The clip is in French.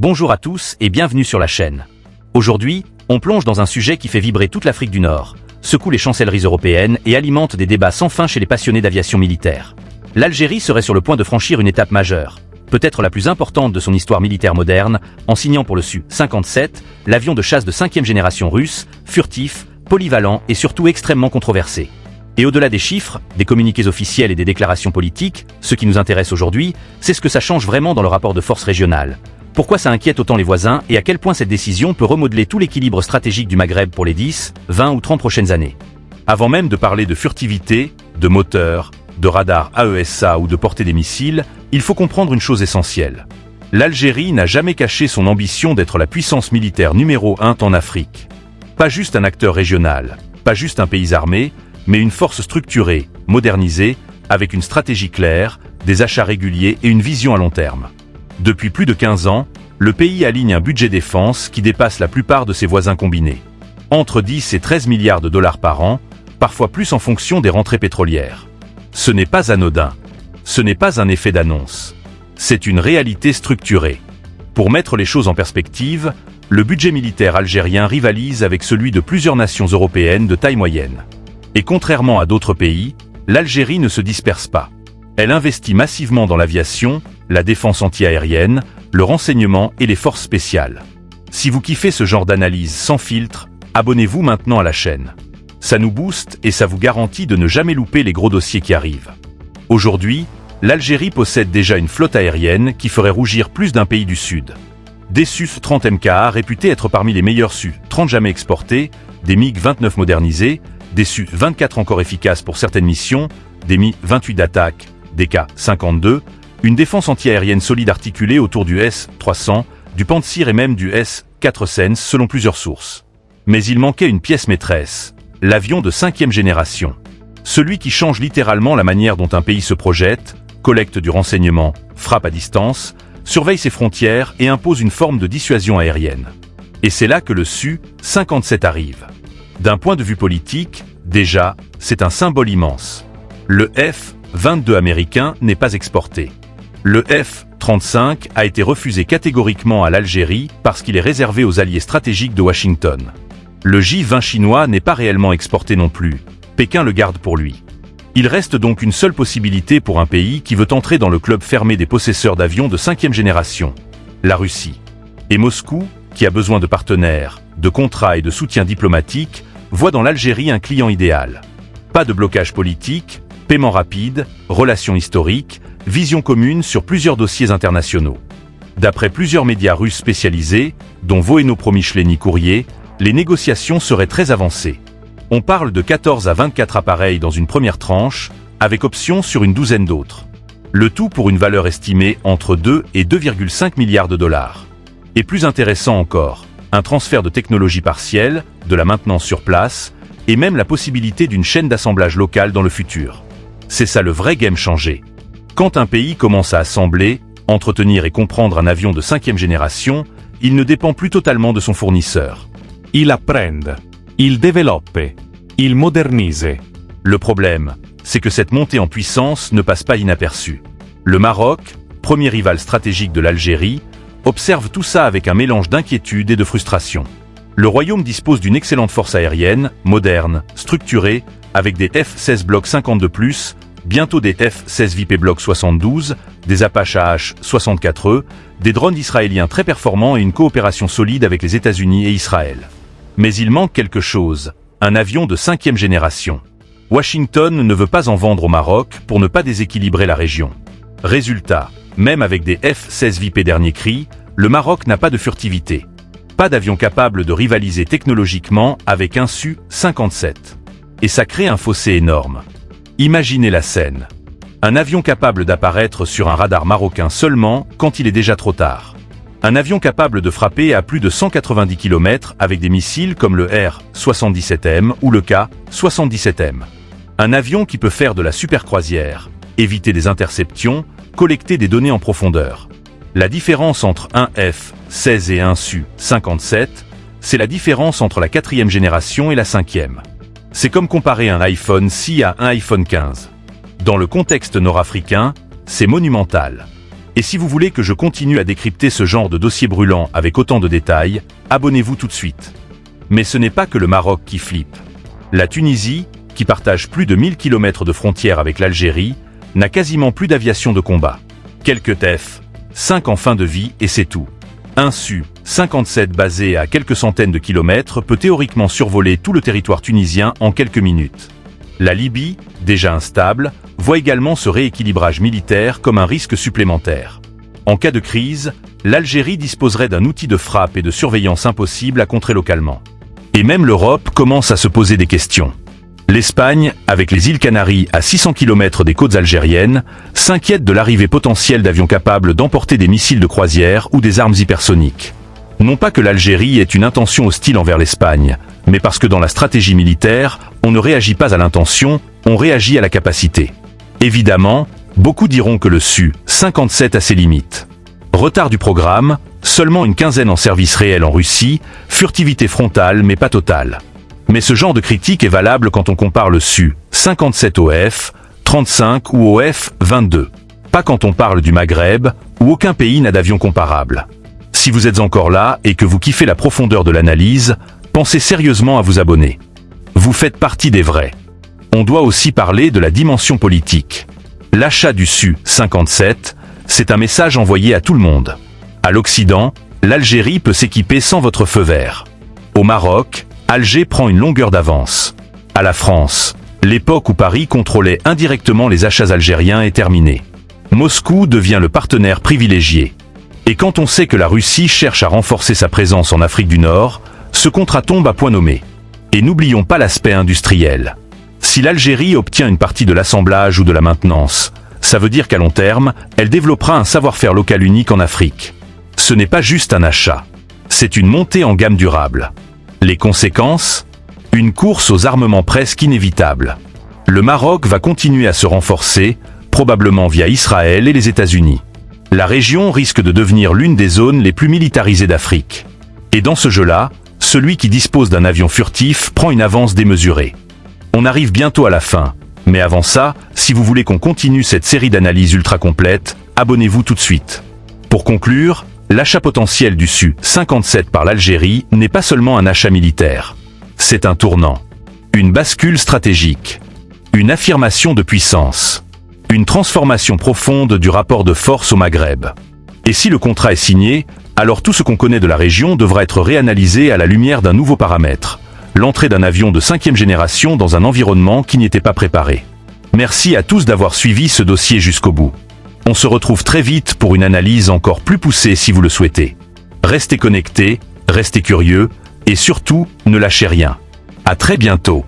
Bonjour à tous et bienvenue sur la chaîne. Aujourd'hui, on plonge dans un sujet qui fait vibrer toute l'Afrique du Nord, secoue les chancelleries européennes et alimente des débats sans fin chez les passionnés d'aviation militaire. L'Algérie serait sur le point de franchir une étape majeure, peut-être la plus importante de son histoire militaire moderne, en signant pour le Su-57, l'avion de chasse de 5e génération russe, furtif, polyvalent et surtout extrêmement controversé. Et au-delà des chiffres, des communiqués officiels et des déclarations politiques, ce qui nous intéresse aujourd'hui, c'est ce que ça change vraiment dans le rapport de force régional. Pourquoi ça inquiète autant les voisins et à quel point cette décision peut remodeler tout l'équilibre stratégique du Maghreb pour les 10, 20 ou 30 prochaines années. Avant même de parler de furtivité, de moteur, de radar AESA ou de portée des missiles, il faut comprendre une chose essentielle. L'Algérie n'a jamais caché son ambition d'être la puissance militaire numéro 1 en Afrique. Pas juste un acteur régional, pas juste un pays armé, mais une force structurée, modernisée, avec une stratégie claire, des achats réguliers et une vision à long terme. Depuis plus de 15 ans, le pays aligne un budget défense qui dépasse la plupart de ses voisins combinés. Entre 10 et 13 milliards de dollars par an, parfois plus en fonction des rentrées pétrolières. Ce n'est pas anodin. Ce n'est pas un effet d'annonce. C'est une réalité structurée. Pour mettre les choses en perspective, le budget militaire algérien rivalise avec celui de plusieurs nations européennes de taille moyenne. Et contrairement à d'autres pays, l'Algérie ne se disperse pas. Elle investit massivement dans l'aviation, la défense anti-aérienne, le renseignement et les forces spéciales. Si vous kiffez ce genre d'analyse sans filtre, abonnez-vous maintenant à la chaîne. Ça nous booste et ça vous garantit de ne jamais louper les gros dossiers qui arrivent. Aujourd'hui, l'Algérie possède déjà une flotte aérienne qui ferait rougir plus d'un pays du Sud. Des Su-30 MKA réputés être parmi les meilleurs Su-30 jamais exportés, des MiG-29 modernisés, des Su-24 encore efficaces pour certaines missions, des Mi-28 d'attaque, des K-52, une défense anti-aérienne solide articulée autour du S-300, du Pantsir et même du S-400 selon plusieurs sources. Mais il manquait une pièce maîtresse, l'avion de 5e génération. Celui qui change littéralement la manière dont un pays se projette, collecte du renseignement, frappe à distance, surveille ses frontières et impose une forme de dissuasion aérienne. Et c'est là que le Su-57 arrive. D'un point de vue politique, déjà, c'est un symbole immense. Le F-22 américain n'est pas exporté. Le F-35 a été refusé catégoriquement à l'Algérie parce qu'il est réservé aux alliés stratégiques de Washington. Le J-20 chinois n'est pas réellement exporté non plus. Pékin le garde pour lui. Il reste donc une seule possibilité pour un pays qui veut entrer dans le club fermé des possesseurs d'avions de 5e génération, la Russie. Et Moscou, qui a besoin de partenaires, de contrats et de soutien diplomatique, voit dans l'Algérie un client idéal. Pas de blocage politique, paiement rapide, relations historiques, vision commune sur plusieurs dossiers internationaux. D'après plusieurs médias russes spécialisés, dont Voeno-Promychleni Courrier, les négociations seraient très avancées. On parle de 14 à 24 appareils dans une première tranche, avec option sur une douzaine d'autres. Le tout pour une valeur estimée entre 2 et 2,5 milliards de dollars. Et plus intéressant encore, un transfert de technologie partielle, de la maintenance sur place, et même la possibilité d'une chaîne d'assemblage locale dans le futur. C'est ça le vrai game changer. Quand un pays commence à assembler, entretenir et comprendre un avion de 5e génération, il ne dépend plus totalement de son fournisseur. Il apprende, il développe, il modernise. Le problème, c'est que cette montée en puissance ne passe pas inaperçue. Le Maroc, premier rival stratégique de l'Algérie, observe tout ça avec un mélange d'inquiétude et de frustration. Le royaume dispose d'une excellente force aérienne, moderne, structurée, avec des F-16 Block 52+, bientôt des F-16 VIP Block 72, des Apache AH-64E, des drones israéliens très performants et une coopération solide avec les États-Unis et Israël. Mais il manque quelque chose, un avion de 5e génération. Washington ne veut pas en vendre au Maroc pour ne pas déséquilibrer la région. Résultat, même avec des F-16 VIP dernier cri, le Maroc n'a pas de furtivité. Pas d'avion capable de rivaliser technologiquement avec un Su-57. Et ça crée un fossé énorme. Imaginez la scène. Un avion capable d'apparaître sur un radar marocain seulement quand il est déjà trop tard. Un avion capable de frapper à plus de 190 km avec des missiles comme le R-77M ou le K-77M. Un avion qui peut faire de la supercroisière, éviter des interceptions, collecter des données en profondeur. La différence entre un F-16 et un Su-57, c'est la différence entre la 4e génération et la 5e. C'est comme comparer un iPhone 6 à un iPhone 15. Dans le contexte nord-africain, c'est monumental. Et si vous voulez que je continue à décrypter ce genre de dossier brûlant avec autant de détails, abonnez-vous tout de suite. Mais ce n'est pas que le Maroc qui flippe. La Tunisie, qui partage plus de 1000 km de frontière avec l'Algérie, n'a quasiment plus d'aviation de combat. Quelques F-5 en fin de vie et c'est tout. Un Su-57 basé à quelques centaines de kilomètres peut théoriquement survoler tout le territoire tunisien en quelques minutes. La Libye, déjà instable, voit également ce rééquilibrage militaire comme un risque supplémentaire. En cas de crise, l'Algérie disposerait d'un outil de frappe et de surveillance impossible à contrer localement. Et même l'Europe commence à se poser des questions. L'Espagne, avec les îles Canaries à 600 km des côtes algériennes, s'inquiète de l'arrivée potentielle d'avions capables d'emporter des missiles de croisière ou des armes hypersoniques. Non pas que l'Algérie ait une intention hostile envers l'Espagne, mais parce que dans la stratégie militaire, on ne réagit pas à l'intention, on réagit à la capacité. Évidemment, beaucoup diront que le Su-57 a ses limites. Retard du programme, seulement une quinzaine en service réel en Russie, furtivité frontale mais pas totale. Mais ce genre de critique est valable quand on compare le Su-57 au F-35 ou au F-22. Pas quand on parle du Maghreb, où aucun pays n'a d'avion comparable. Si vous êtes encore là et que vous kiffez la profondeur de l'analyse, pensez sérieusement à vous abonner. Vous faites partie des vrais. On doit aussi parler de la dimension politique. L'achat du Su-57, c'est un message envoyé à tout le monde. À l'Occident, l'Algérie peut s'équiper sans votre feu vert. Au Maroc, Alger prend une longueur d'avance. À la France, l'époque où Paris contrôlait indirectement les achats algériens est terminée. Moscou devient le partenaire privilégié. Et quand on sait que la Russie cherche à renforcer sa présence en Afrique du Nord, ce contrat tombe à point nommé. Et n'oublions pas l'aspect industriel. Si l'Algérie obtient une partie de l'assemblage ou de la maintenance, ça veut dire qu'à long terme, elle développera un savoir-faire local unique en Afrique. Ce n'est pas juste un achat. C'est une montée en gamme durable. Les conséquences ? Une course aux armements presque inévitable. Le Maroc va continuer à se renforcer, probablement via Israël et les États-Unis. La région risque de devenir l'une des zones les plus militarisées d'Afrique. Et dans ce jeu-là, celui qui dispose d'un avion furtif prend une avance démesurée. On arrive bientôt à la fin, mais avant ça, si vous voulez qu'on continue cette série d'analyses ultra complètes, abonnez-vous tout de suite. Pour conclure, l'achat potentiel du Su-57 par l'Algérie n'est pas seulement un achat militaire. C'est un tournant, une bascule stratégique, une affirmation de puissance, une transformation profonde du rapport de force au Maghreb. Et si le contrat est signé, alors tout ce qu'on connaît de la région devra être réanalysé à la lumière d'un nouveau paramètre, l'entrée d'un avion de 5e génération dans un environnement qui n'y était pas préparé. Merci à tous d'avoir suivi ce dossier jusqu'au bout. On se retrouve très vite pour une analyse encore plus poussée si vous le souhaitez. Restez connectés, restez curieux, et surtout, ne lâchez rien. À très bientôt.